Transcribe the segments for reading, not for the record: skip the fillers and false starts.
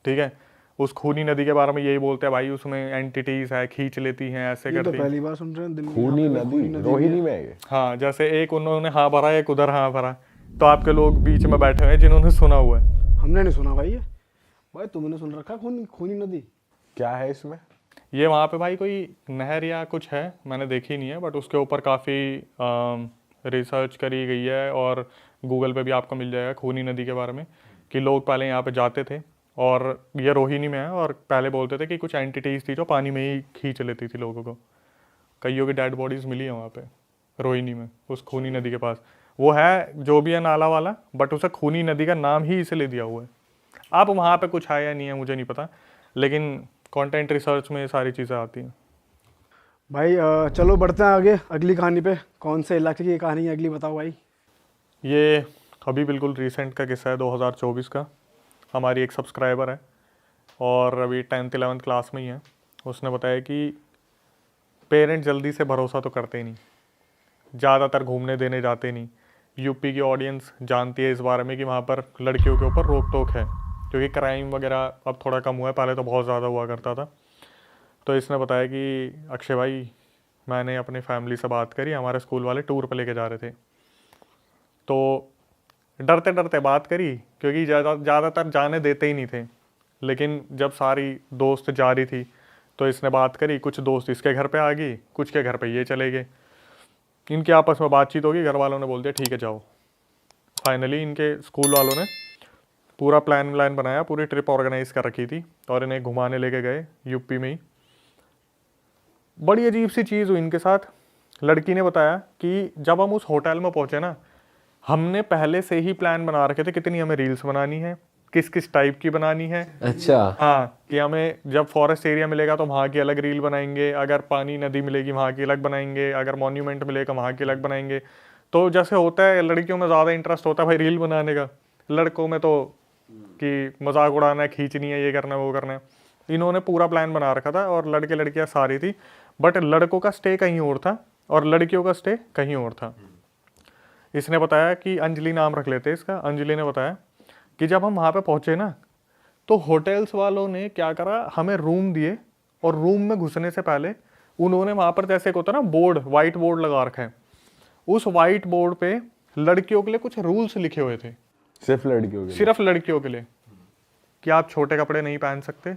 ठीक है। उस खूनी नदी के बारे में यही बोलते हैं भाई, उसमें एंटिटीज है, खींच लेती हैं, ऐसे ये तो करती हैं। पहली बार सुन रहे हैं दिल्ली यहाँ खूनी पे कोई नदी खूनी नदी भी रोहिणी है। में है ये? हाँ, जैसे एक उन्होंने हाँ भरा, एक उधर हाँ भरा, तो आपके लोग बीच में बैठे हुए हैं जिन्होंने सुना हुआ है। हमने नहीं सुना भाई ये। भाई तुमने सुन रखा खूनी खूनी नदी? क्या है इसमें? ये वहाँ पे भाई कोई नहर या कुछ है, मैंने देखी नहीं है, बट उसके ऊपर काफ़ी रिसर्च करी गई है और गूगल पे भी आपको मिल जाएगा खूनी नदी के बारे में, कि लोग पहले यहाँ पे जाते थे और ये रोहिणी में है, और पहले बोलते थे कि कुछ एंटिटीज थी जो पानी में ही खींच लेती थी लोगों को। कईयों की डेड बॉडीज मिली है वहाँ पे रोहिणी में, उस खूनी नदी के पास। वो है जो भी है नाला वाला, बट उसे खूनी नदी का नाम ही इसलिए दिया हुआ है। अब वहाँ पे कुछ है या नहीं है मुझे नहीं पता, लेकिन कंटेंट रिसर्च में ये सारी चीज़ें आती हैं। भाई चलो बढ़ते हैं आगे अगली कहानी पे। कौन से इलाके की कहानी है अगली, बताओ भाई। ये अभी बिल्कुल रिसेंट का किस्सा है, 2024 का। हमारी एक सब्सक्राइबर है और अभी 10th 11th क्लास में ही है। उसने बताया कि पेरेंट्स जल्दी से भरोसा तो करते नहीं, ज़्यादातर घूमने देने जाते नहीं। यूपी की ऑडियंस जानती है इस बारे में कि वहाँ पर लड़कियों के ऊपर रोक टोक है, क्योंकि क्राइम वगैरह अब थोड़ा कम हुआ है, पहले तो बहुत ज़्यादा हुआ करता था। तो इसने बताया कि अक्षय भाई, मैंने अपनी फैमिली से बात करी, हमारे स्कूल वाले टूर पे लेके जा रहे थे, तो डरते डरते बात करी, क्योंकि ज़्यादातर जाने देते ही नहीं थे। लेकिन जब सारी दोस्त जा रही थी तो इसने बात करी, कुछ दोस्त इसके घर पे आ गई, कुछ के घर पे ये चले गए। इनके आपस में बातचीत होगी, घर वालों ने बोल दिया ठीक है जाओ। फाइनली इनके स्कूल वालों ने पूरा प्लान बनाया, पूरी ट्रिप ऑर्गेनाइज कर रखी थी और इन्हें घुमाने लेके गए यूपी में ही। बड़ी अजीब सी चीज़ हुई इनके साथ। लड़की ने बताया कि जब हम उस होटल में पहुंचे ना, हमने पहले से ही प्लान बना रखे थे कितनी हमें रील्स बनानी है, किस किस टाइप की बनानी है। अच्छा। हाँ, कि हमें जब फॉरेस्ट एरिया मिलेगा तो वहाँ की अलग रील बनाएंगे, अगर पानी नदी मिलेगी वहाँ की अलग बनाएंगे, अगर मॉन्यूमेंट मिलेगा वहाँ की अलग बनाएंगे। तो जैसे होता है लड़कियों में ज़्यादा इंटरेस्ट होता है भाई रील बनाने का, लड़कों में तो कि मजाक उड़ाना है, खींचनी है, ये करना है वो करना है। इन्होंने पूरा प्लान बना रखा था और लड़के लड़कियाँ सारी थी, बट लड़कों का स्टे कहीं और था और लड़कियों का स्टे कहीं और था। इसने बताया कि अंजलि नाम रख लेते इसका। अंजलि ने बताया कि जब हम वहाँ पे पहुँचे ना, तो होटल्स वालों ने क्या करा, हमें रूम दिए और रूम में घुसने से पहले उन्होंने वहाँ पर जैसे होता है ना बोर्ड, वाइट बोर्ड लगा रखा है, उस वाइट बोर्ड पे लड़कियों के लिए कुछ रूल्स लिखे हुए थे। सिर्फ लड़कियों के लिए? सिर्फ लड़कियों के लिए, कि आप छोटे कपड़े नहीं पहन सकते,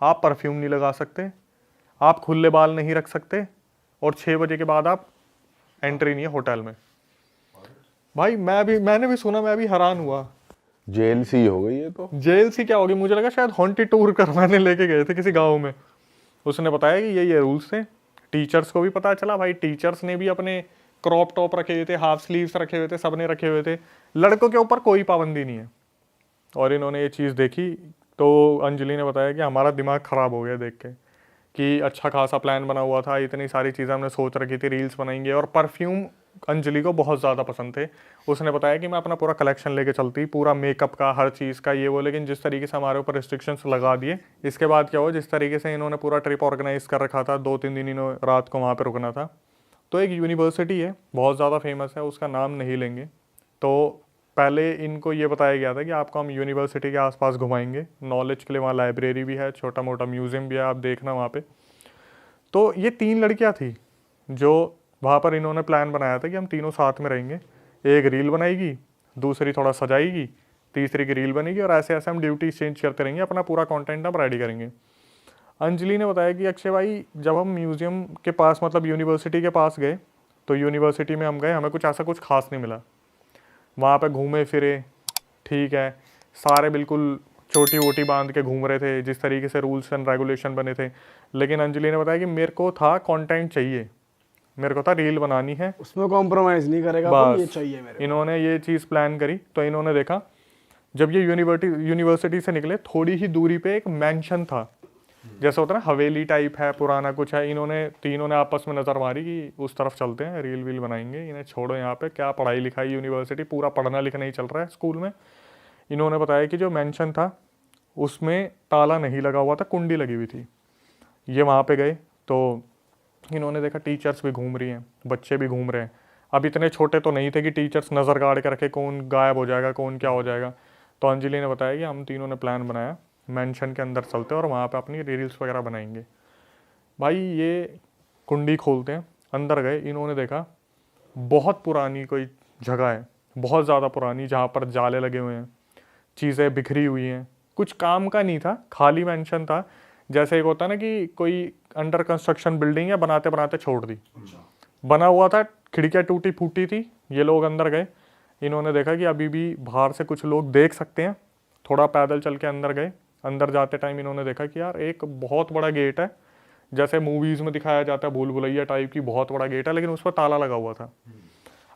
आप परफ्यूम नहीं लगा सकते, आप खुले बाल नहीं रख सकते, और 6 बजे के बाद आप एंट्री नहीं है होटल में। भाई मैंने भी सुना, मैं भी हैरान हुआ। जेल सी हो गई है तो। जेल सी क्या होगी, मुझे लगा शायद हॉन्टेड टूर करवाने लेके गए थे किसी गांव में। उसने बताया कि ये रूल्स थे। टीचर्स को भी पता चला भाई, टीचर्स ने भी अपने क्रॉप टॉप रखे हुए थे, हाफ स्लीव्स रखे हुए थे, सबने रखे हुए थे। लड़कों के ऊपर कोई पाबंदी नहीं है। और इन्होंने ये चीज़ देखी तो अंजलि ने बताया कि हमारा दिमाग ख़राब हो गया देख के, कि अच्छा खासा प्लान बना हुआ था, इतनी सारी चीज़ें हमने सोच रखी थी, रील्स बनाएंगे। और परफ्यूम अंजलि को बहुत ज़्यादा पसंद थे। उसने बताया कि मैं अपना पूरा कलेक्शन लेके चलती, पूरा मेकअप का, हर चीज़ का, ये वो। लेकिन जिस तरीके से हमारे ऊपर रिस्ट्रिक्शंस लगा दिए, इसके बाद क्या हुआ, जिस तरीके से इन्होंने पूरा ट्रिप ऑर्गेनाइज कर रखा था, 2-3 दिन इन्होंने रात को वहाँ पर रुकना था। तो एक यूनिवर्सिटी है बहुत ज़्यादा फेमस है, उसका नाम नहीं लेंगे। तो पहले इनको ये बताया गया था कि आपको हम यूनिवर्सिटी के आसपास घुमाएंगे नॉलेज के लिए। वहाँ लाइब्रेरी भी है, छोटा मोटा म्यूज़ियम भी है, आप देखना वहाँ पे। तो ये 3 लड़कियाँ थी जो वहाँ पर इन्होंने प्लान बनाया था कि हम तीनों साथ में रहेंगे। एक रील बनाएगी, दूसरी थोड़ा सजाएगी, तीसरी की रील बनेगी, और ऐसे ऐसे हम ड्यूटी चेंज करते रहेंगे, अपना पूरा कंटेंट हम रेडी करेंगे। अंजलि ने बताया कि अक्षय भाई, जब हम म्यूज़ियम के पास, मतलब यूनिवर्सिटी के पास गए, तो यूनिवर्सिटी में हम गए, हमें कुछ ऐसा कुछ खास नहीं मिला। वहाँ पे घूमे फिरे, ठीक है, सारे बिल्कुल छोटी वोटी बांध के घूम रहे थे जिस तरीके से रूल्स एंड रेगुलेशन बने थे। लेकिन अंजलि ने बताया कि मेरे को था कंटेंट चाहिए, मेरे को था रील बनानी है, उसमें कॉम्प्रोमाइज़ नहीं करेगा कोई, ये चाहिए मेरे को। इन्होंने ये चीज़ प्लान करी। तो इन्होंने देखा, जब ये यूनिवर्सिटी से निकले, थोड़ी ही दूरी पे एक मैंशन था, जैसा होता है ना हवेली टाइप है, पुराना कुछ है। इन्होंने तीनों ने आपस में नज़र मारी कि उस तरफ चलते हैं, रील वील बनाएंगे, इन्हें छोड़ो यहाँ पे, क्या पढ़ाई लिखाई, यूनिवर्सिटी पूरा पढ़ना लिखना ही चल रहा है स्कूल में। इन्होंने बताया कि जो मेंशन था उसमें ताला नहीं लगा हुआ था, कुंडी लगी हुई थी। ये वहाँ पे गए तो इन्होंने देखा टीचर्स भी घूम रही हैं, बच्चे भी घूम रहे हैं। अब इतने छोटे तो नहीं थे कि टीचर्स नज़र गाड़ के रखे, कौन गायब हो जाएगा, कौन क्या हो जाएगा। तो अंजलि ने बताया कि हम तीनों ने प्लान बनाया, मेंशन के अंदर चलते हैं और वहाँ पे अपनी रील्स वगैरह बनाएंगे। भाई ये कुंडी खोलते हैं, अंदर गए, इन्होंने देखा बहुत पुरानी कोई जगह है, बहुत ज़्यादा पुरानी, जहाँ पर जाले लगे हुए हैं, चीज़ें बिखरी हुई हैं, कुछ काम का नहीं था, खाली मेंशन था। जैसे एक होता है ना कि कोई अंडर कंस्ट्रक्शन बिल्डिंग है, बनाते बनाते छोड़ दी, बना हुआ था, खिड़कियाँ टूटी फूटी थी। ये लोग अंदर गए, इन्होंने देखा कि अभी भी बाहर से कुछ लोग देख सकते हैं, थोड़ा पैदल चल के अंदर गए। अंदर जाते टाइम इन्होंने देखा कि यार एक बहुत बड़ा गेट है, जैसे मूवीज़ में दिखाया जाता है भूल भुलैया टाइप की बहुत बड़ा गेट है, लेकिन उस पर ताला लगा हुआ था।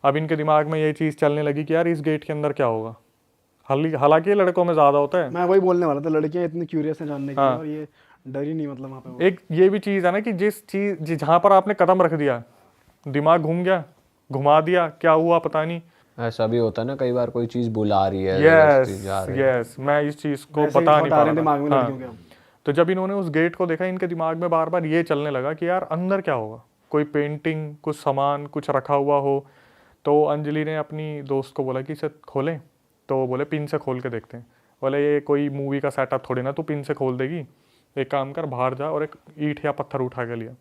अब इनके दिमाग में ये चीज़ चलने लगी कि यार इस गेट के अंदर क्या होगा। हालांकि लड़कों में ज़्यादा होता है। मैं वही बोलने वाला था, लड़कियां इतनी क्यूरियस हैं जानने के लिए, और ये डर ही नहीं मतलब वहाँ पे वो। एक ये भी चीज़ है ना कि जिस चीज़ जहाँ पर आपने कदम रख दिया, दिमाग घूम गया, घुमा दिया, क्या हुआ पता नहीं। ऐसा भी होता है ना, कई बार कोई चीज बुला रही है, यस, मैं इस चीज़ को वैसे ही बता नहीं थॉट आ पा रहे हैं रहा दिमाग में था। लड़कियों के। हाँ। तो जब इन्होंने उस गेट को देखा, इनके दिमाग में बार बार ये चलने लगा कि यार अंदर क्या होगा, कोई पेंटिंग, कुछ सामान, कुछ रखा हुआ हो। तो अंजलि ने अपनी दोस्त को बोला कि इसे खोलें, तो वो बोले पिन से खोल के देखते हैं। बोले ये कोई मूवी का सेटअप थोड़ी ना तू पिन से खोल देगी, एक काम कर बाहर जा, और एक ईंट या पत्थर उठा के लिया।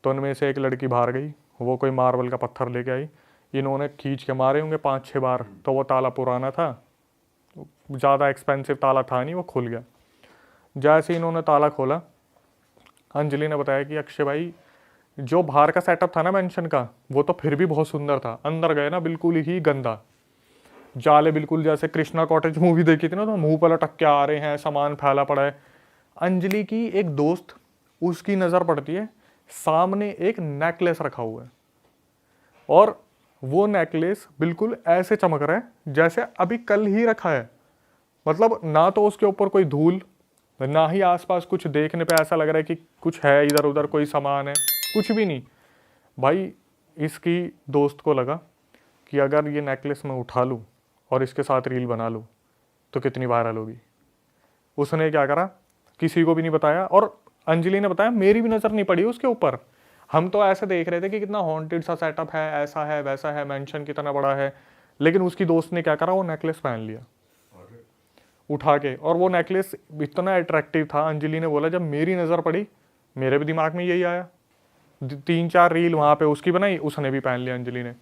तो उनमें से एक लड़की बाहर गई, वो कोई मार्बल का पत्थर लेके आई, इन्होंने खींच के मारे होंगे 5-6 बार, तो वो ताला पुराना था, ज़्यादा एक्सपेंसिव ताला था नहीं, वो खुल गया। जैसे इन्होंने ताला खोला, अंजलि ने बताया कि अक्षय भाई जो बाहर का सेटअप था ना मेंशन का, वो तो फिर भी बहुत सुंदर था, अंदर गए ना बिल्कुल ही गंदा, जाले बिल्कुल जैसे कृष्णा कॉटेज मूवी देखी थी ना, तो मुंह पर लटक के आ रहे हैं, सामान फैला पड़ा है। अंजलि की एक दोस्त, उसकी नज़र पड़ती है, सामने एक नेकलेस रखा हुआ है, और वो नेकलेस बिल्कुल ऐसे चमक रहा है जैसे अभी कल ही रखा है। मतलब ना तो उसके ऊपर कोई धूल, ना ही आसपास कुछ देखने पे ऐसा लग रहा है कि कुछ है इधर उधर, कोई सामान है, कुछ भी नहीं। भाई इसकी दोस्त को लगा कि अगर ये नेकलेस मैं उठा लूँ और इसके साथ रील बना लूँ तो कितनी वायरल होगी। उसने क्या करा, किसी को भी नहीं बताया, और अंजलि ने बताया मेरी भी नज़र नहीं पड़ी उसके ऊपर। हम तो ऐसे देख रहे थे कि कितना हॉन्टेड सा सेटअप है, ऐसा है वैसा है, मेंशन कितना बड़ा है, लेकिन उसकी दोस्त ने क्या करा, वो नेकलेस पहन लिया उठा के। और वो नेकलेस इतना अट्रैक्टिव था, अंजलि ने बोला जब मेरी नज़र पड़ी, मेरे भी दिमाग में यही आया, 3-4 रील वहाँ पे उसकी बनाई, उसने भी पहन लिया अंजलि ने।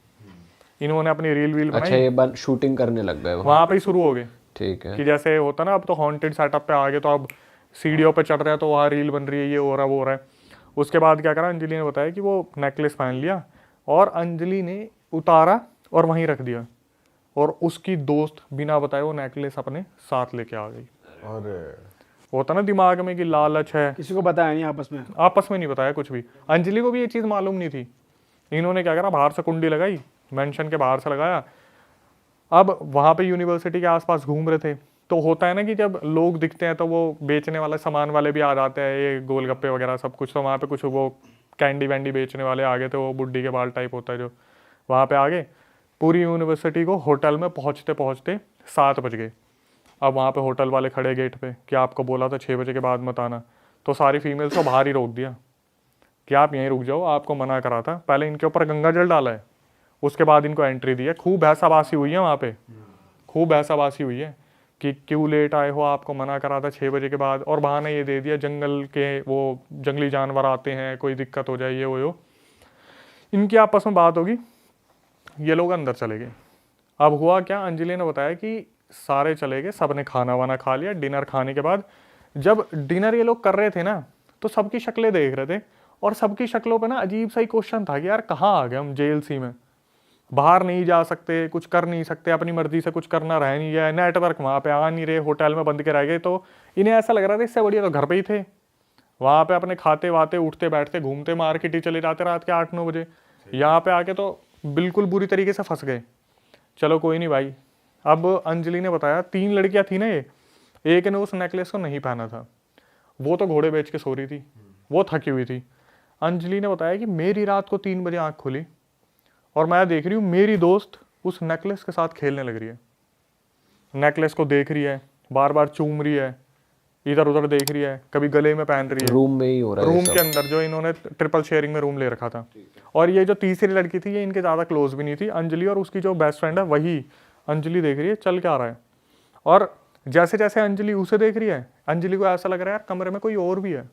इन्होंने अपनी रील बनाई। अच्छा, ये शूटिंग करने लग गए वहाँ पे ही शुरू हो गए। ठीक है, कि जैसे होता ना, अब तो हॉन्टेड सेटअप पे आ गए, तो अब सीढ़ियों पे चढ़ रहे हैं तो वहाँ रील बन रही है, ये हो रहा है वो हो रहा है। उसके बाद क्या करा, अंजलि ने बताया कि वो नेकलेस पहन लिया, और अंजलि ने उतारा और वहीं रख दिया, और उसकी दोस्त बिना बताए वो नेकलेस अपने साथ लेके आ गई। अरे होता ना दिमाग में कि लालच है, किसी को बताया नहीं आपस में नहीं बताया कुछ भी। अंजलि को भी ये चीज़ मालूम नहीं थी। इन्होंने क्या करा, बाहर से कुंडी लगाई, मेंशन के बाहर से लगाया। अब वहाँ पे यूनिवर्सिटी के आसपास घूम रहे थे, तो होता है ना कि जब लोग दिखते हैं तो वो बेचने वाले सामान वाले भी आ जाते हैं, ये गोलगप्पे वगैरह सब कुछ। तो वहाँ पे कुछ वो कैंडी वैंडी बेचने वाले आ गए थे, वो बुड्ढी के बाल टाइप होता है जो, वहाँ पे आ गए। पूरी यूनिवर्सिटी को होटल में पहुँचते पहुँचते 7 बज गए। अब वहाँ पे होटल वाले खड़े गेट पे कि आपको बोला था 6 बजे के बाद मत आना। तो सारी फीमेल्स को बाहर ही रोक दिया कि आप यहीं रुक जाओ, आपको मना करा था। पहले इनके ऊपर गंगा जल डाला है, उसके बाद इनको एंट्री दी है। खूब भैंसाबासी हुई है वहाँ पे, खूब भैंसाबासी हुई है कि क्यों लेट आए हो, आपको मना करा था 6 बजे के बाद। और बहाना ये दे दिया जंगल के वो जंगली जानवर आते हैं, कोई दिक्कत हो जाए, ये वो। इनकी आपस में बात होगी, ये लोग अंदर चले गए। अब हुआ क्या, अंजलि ने बताया कि सारे चले गए, सब ने खाना वाना खा लिया। डिनर खाने के बाद जब डिनर ये लोग कर रहे थे ना, तो सबकी शक्लें देख रहे थे, और सबकी शक्लों पे ना अजीब सा ही क्वेश्चन था कि यार कहाँ आ गए हम, जेल सी में, बाहर नहीं जा सकते, कुछ कर नहीं सकते, अपनी मर्जी से कुछ करना रह नहीं गया, नेटवर्क वहाँ पे आ नहीं रहे, होटल में बंद के रह गए। तो इन्हें ऐसा लग रहा था इससे बढ़िया तो घर पे ही थे, वहाँ पे अपने खाते वाते, उठते बैठते, घूमते, मार्केट ही चले जाते रात के 8-9 बजे। यहाँ पे आके तो बिल्कुल बुरी तरीके से फंस गए। चलो कोई नहीं भाई। अब अंजलि ने बताया 3 लड़कियाँ थी ना ये, एक ने उस नेकलेस को नहीं पहना था, वो तो घोड़े बेच के सो रही थी, वो थकी हुई थी। अंजलि ने बताया कि मेरी रात को 3 बजे आँख खुली और मैं देख रही हूँ मेरी दोस्त उस नेकलेस के साथ खेलने लग रही है, नेकलेस को देख रही है, बार बार चूम रही है, इधर उधर देख रही है, कभी गले में पहन रही है। रूम में ही हो रहा है, रूम के अंदर जो इन्होंने ट्रिपल शेयरिंग में रूम ले रखा था। और ये जो तीसरी लड़की थी ये इनके ज़्यादा क्लोज भी नहीं थी, अंजलि, और उसकी जो बेस्ट फ्रेंड है वही। अंजलि देख रही है चल क्या रहा है, और जैसे जैसे अंजलि उसे देख रही है, अंजलि को ऐसा लग रहा है यार कमरे में कोई और भी है।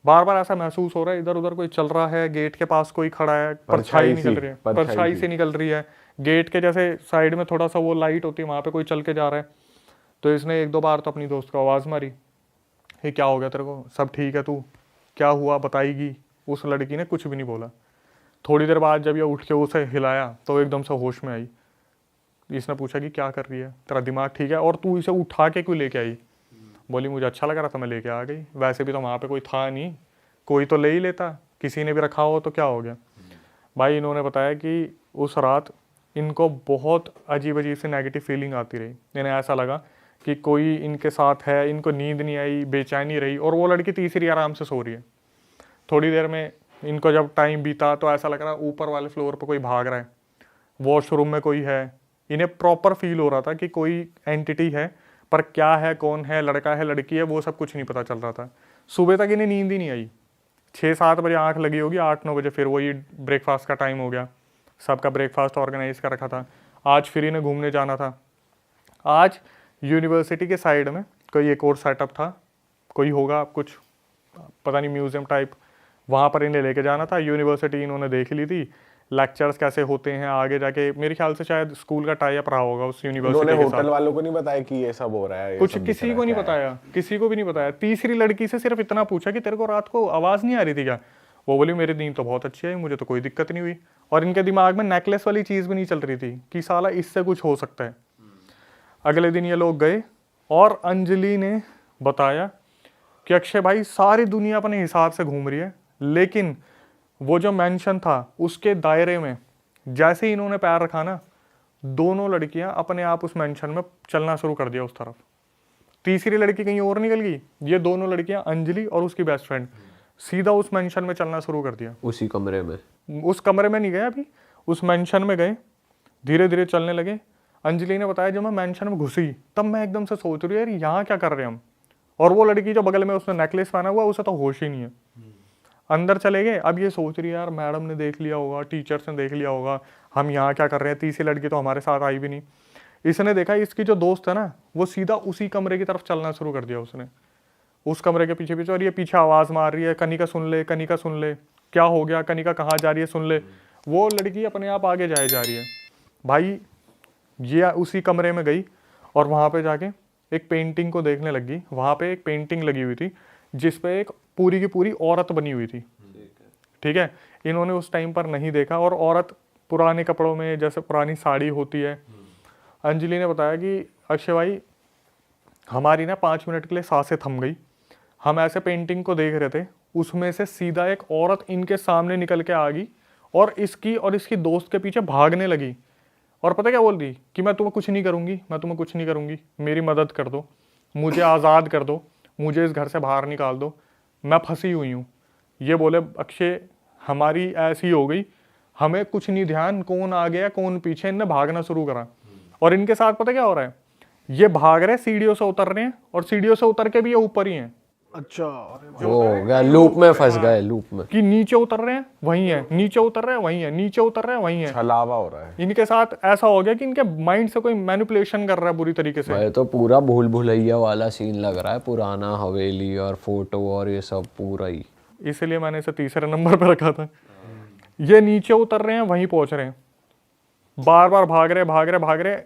बार बार ऐसा महसूस हो रहा है इधर उधर कोई चल रहा है, गेट के पास कोई खड़ा है, परछाई निकल रही है, परछाई से निकल रही है, गेट के जैसे साइड में थोड़ा सा वो लाइट होती है वहां पे कोई चल के जा रहा है। तो इसने एक दो बार तो अपनी दोस्त को आवाज मारी, ये क्या हो गया तेरे को, सब ठीक है, तू क्या हुआ बताएगी। उस लड़की ने कुछ भी नहीं बोला। थोड़ी देर बाद जब ये उठ के उसे हिलाया तो एकदम से होश में आई। इसने पूछा कि क्या कर रही है, तेरा दिमाग ठीक है, और तू इसे उठा के क्यों लेके आई। बोली मुझे अच्छा लग रहा था मैं लेके आ गई, वैसे भी तो वहाँ पे कोई था नहीं, कोई तो ले ही लेता, किसी ने भी रखा हो तो क्या हो गया। भाई इन्होंने बताया कि उस रात इनको बहुत अजीब अजीब सी नेगेटिव फीलिंग आती रही। इन्हें ऐसा लगा कि कोई इनके साथ है, इनको नींद नहीं आई, बेचैनी रही, और वो लड़की तीसरी आराम से सो रही है। थोड़ी देर में इनको जब टाइम बीता तो ऐसा लग रहा ऊपर वाले फ्लोर पर कोई भाग रहा है, वॉशरूम में कोई है। इन्हें प्रॉपर फील हो रहा था कि कोई एंटिटी है, पर क्या है, कौन है, लड़का है, लड़की है, वो सब कुछ नहीं पता चल रहा था। सुबह तक इन्हें नींद ही नहीं आई। 6-7 बजे आंख लगी होगी, 8-9 बजे फिर वही ब्रेकफास्ट का टाइम हो गया। सबका ब्रेकफास्ट ऑर्गेनाइज कर रखा था। आज फिर इन्हें घूमने जाना था। आज यूनिवर्सिटी के साइड में कोई एक और सेटअप था, कोई होगा कुछ पता नहीं म्यूजियम टाइप, वहाँ पर इन्हें लेके जाना था। यूनिवर्सिटी इन्होंने देख ली थी, लेक्चर्स कैसे होते हैं आगे जाके। मेरे ख्याल से शायद स्कूल का टाई अप रहा होगा उस यूनिवर्सिटी के साथ। होटल वालों को नहीं बताया कि ये सब हो रहा है, कुछ किसी को नहीं बताया, किसी को भी नहीं बताया। तीसरी लड़की से सिर्फ इतना पूछा कि तेरे को रात को आवाज नहीं आ रही थी क्या। वो बोली मेरी नींद तो बहुत अच्छी है, मुझे तो कोई दिक्कत नहीं हुई। और इनके दिमाग में नेकलेस वाली चीज भी नहीं चल रही थी कि साला इससे कुछ हो सकता है। अगले दिन ये लोग गए और अंजलि ने बताया कि अक्षय भाई सारी दुनिया अपने हिसाब से घूम रही है, लेकिन वो जो मेंशन था उसके दायरे में जैसे ही इन्होंने पैर रखा ना, दोनों लड़कियां अपने आप उस मेंशन में चलना शुरू कर दिया उस तरफ। तीसरी लड़की कहीं और निकल गई, ये दोनों लड़कियां अंजलि और उसकी बेस्ट फ्रेंड सीधा उस मेंशन में चलना शुरू कर दिया। उसी कमरे में, उस कमरे में नहीं गए अभी, उस मेंशन में गए, धीरे धीरे चलने लगे। अंजलि ने बताया जब मैं मेंशन में घुसी तब मैं एकदम से सोच रही यार यहाँ क्या कर रहे हैं हम। और वो लड़की जो बगल में उसने नेकलेस पहना हुआ उसे तो होश ही नहीं है। अंदर चले गए, अब ये सोच रही है यार मैडम ने देख लिया होगा, टीचर्स ने देख लिया होगा, हम यहाँ क्या कर रहे हैं। तीसरी लड़की तो हमारे साथ आई भी नहीं। इसने देखा इसकी जो दोस्त है ना वो सीधा उसी कमरे की तरफ चलना शुरू कर दिया उसने, उस कमरे के पीछे पीछे। और ये पीछे आवाज मार रही है कनिका सुन ले, कनिका सुन ले, क्या हो गया, कनिका कहाँ जा रही है सुन ले। वो लड़की अपने आप आगे जाए जा रही है। भाई ये उसी कमरे में गई और वहाँ पे जाके एक पेंटिंग को देखने लगी। वहाँ पे एक पेंटिंग लगी हुई थी जिसपे एक पूरी की पूरी औरत बनी हुई थी। ठीक है, इन्होंने उस टाइम पर नहीं देखा, और औरत पुराने कपड़ों में जैसे पुरानी साड़ी होती है। अंजलि ने बताया कि अक्षय भाई हमारी ना 5 मिनट के लिए सांसें थम गई। हम ऐसे पेंटिंग को देख रहे थे, उसमें से सीधा एक औरत इनके सामने निकल के आ गई और इसकी दोस्त के पीछे भागने लगी। और पता क्या बोल रही कि मैं तुम्हें कुछ नहीं करूंगी, मैं तुम्हें कुछ नहीं करूंगी, मेरी मदद कर दो, मुझे आज़ाद कर दो, मुझे इस घर से बाहर निकाल दो, मैं फंसी हुई हूँ। ये बोले अक्षय हमारी ऐसी हो गई, हमें कुछ नहीं ध्यान कौन आ गया कौन पीछे, इनने भागना शुरू करा। और इनके साथ पता क्या हो रहा है, ये भाग रहे सीढ़ियों से उतर रहे हैं, और सीढ़ियों से उतर के भी ये ऊपर ही हैं। अच्छा, वो हो गया लूप में फंस गए, लूप में कि नीचे उतर रहे हैं वहीं है, नीचे उतर रहे हैं वहीं है, नीचे उतर रहे हैं वहीं है। छलावा हो रहा है इनके साथ ऐसा हो गया कि इनके माइंड से कोई मैनिपुलेशन कर रहा है बुरी तरीके से। भाई तो पूरा भूल भुलैया वाला सीन लग रहा है, पुराना हवेली और फोटो और ये सब पूरा ही। इसलिए मैंने इसे तीसरे नंबर पर रखा था। ये नीचे उतर रहे हैं वहीं पहुंच रहे हैं, बार बार भाग रहे।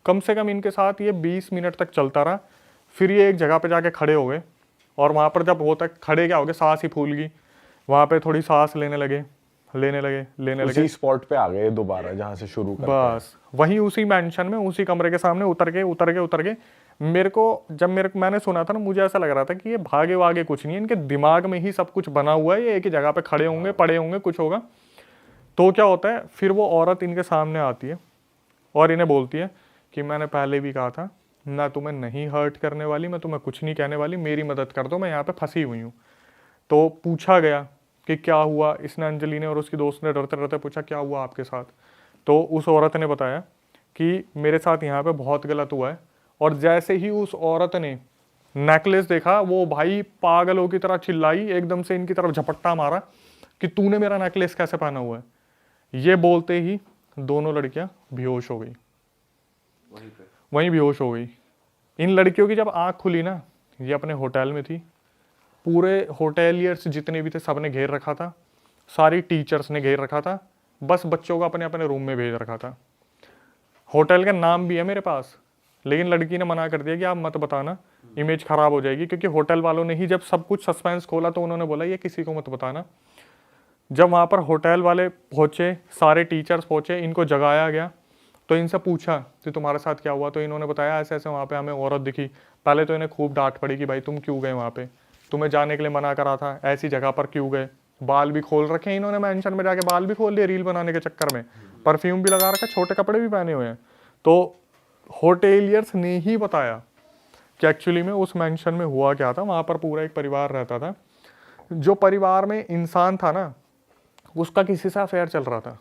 कम से कम इनके साथ ये 20 मिनट तक चलता रहा। फिर ये एक जगह पे जाके खड़े हो गए, और वहाँ पर जब होता खड़े क्या हो गए, सांस ही फूल गई। वहाँ पे थोड़ी सांस लेने लगे। उसी स्पॉट पे आ गए दोबारा जहाँ से शुरू करते हैं। बस वहीं उसी मेंशन में उसी कमरे के सामने उतर के मेरे को जब मैंने सुना था ना, मुझे ऐसा लग रहा था कि ये भागे वागे कुछ नहीं है, इनके दिमाग में ही सब कुछ बना हुआ है, ये एक ही जगह पे खड़े होंगे, पड़े होंगे, कुछ होगा। तो क्या होता है, फिर वो औरत इनके सामने आती है और इन्हें बोलती है कि मैंने पहले भी कहा था ना, तुम्हें नहीं हर्ट करने वाली, मैं तुम्हें कुछ नहीं कहने वाली, मेरी मदद कर दो, मैं यहाँ पे फंसी हुई हूँ। तो पूछा गया कि क्या हुआ, इसने अंजलि ने और उसकी दोस्त ने डरते डरते पूछा क्या हुआ आपके साथ। तो उस औरत ने बताया कि मेरे साथ यहाँ पे बहुत गलत हुआ है। और जैसे ही उस औरत ने नेकलेस देखा, वो भाई पागलों की तरह चिल्लाई, एकदम से इनकी तरफ झपट्टा मारा कि तूने मेरा नेकलेस कैसे पहना हुआ है। ये बोलते ही दोनों लड़कियां बेहोश हो गई, वहीं बेहोश हो गई। इन लड़कियों की जब आँख खुली ना, ये अपने होटल में थी, पूरे होटेलियर्स जितने भी थे सब ने घेर रखा था, सारी टीचर्स ने घेर रखा था, बस बच्चों को अपने अपने रूम में भेज रखा था। होटल का नाम भी है मेरे पास, लेकिन लड़की ने मना कर दिया कि आप मत बताना, इमेज खराब हो जाएगी, क्योंकि होटल वालों ने ही जब सब कुछ सस्पेंस खोला तो उन्होंने बोला ये किसी को मत बताना। जब वहाँ पर होटल वाले पहुँचे, सारे टीचर्स पहुँचे, इनको जगाया गया, तो इनसे पूछा कि तुम्हारे साथ क्या हुआ, तो इन्होंने बताया ऐसे ऐसे वहाँ पे हमें औरत दिखी। पहले तो इन्हें खूब डांट पड़ी कि भाई तुम क्यों गए वहाँ पे, तुम्हें जाने के लिए मना करा था, ऐसी जगह पर क्यों गए, बाल भी खोल रखे हैं इन्होंने, मेंशन में जाके बाल भी खोल लिए रील बनाने के चक्कर में, परफ्यूम भी लगा रखा, छोटे कपड़े भी पहने हुए हैं। तो होटेलियर्स ने ही बताया कि एक्चुअली में उस मेंशन में हुआ क्या था। वहाँ पर पूरा एक परिवार रहता था, जो परिवार में इंसान था ना, उसका किसी से अफेयर चल रहा था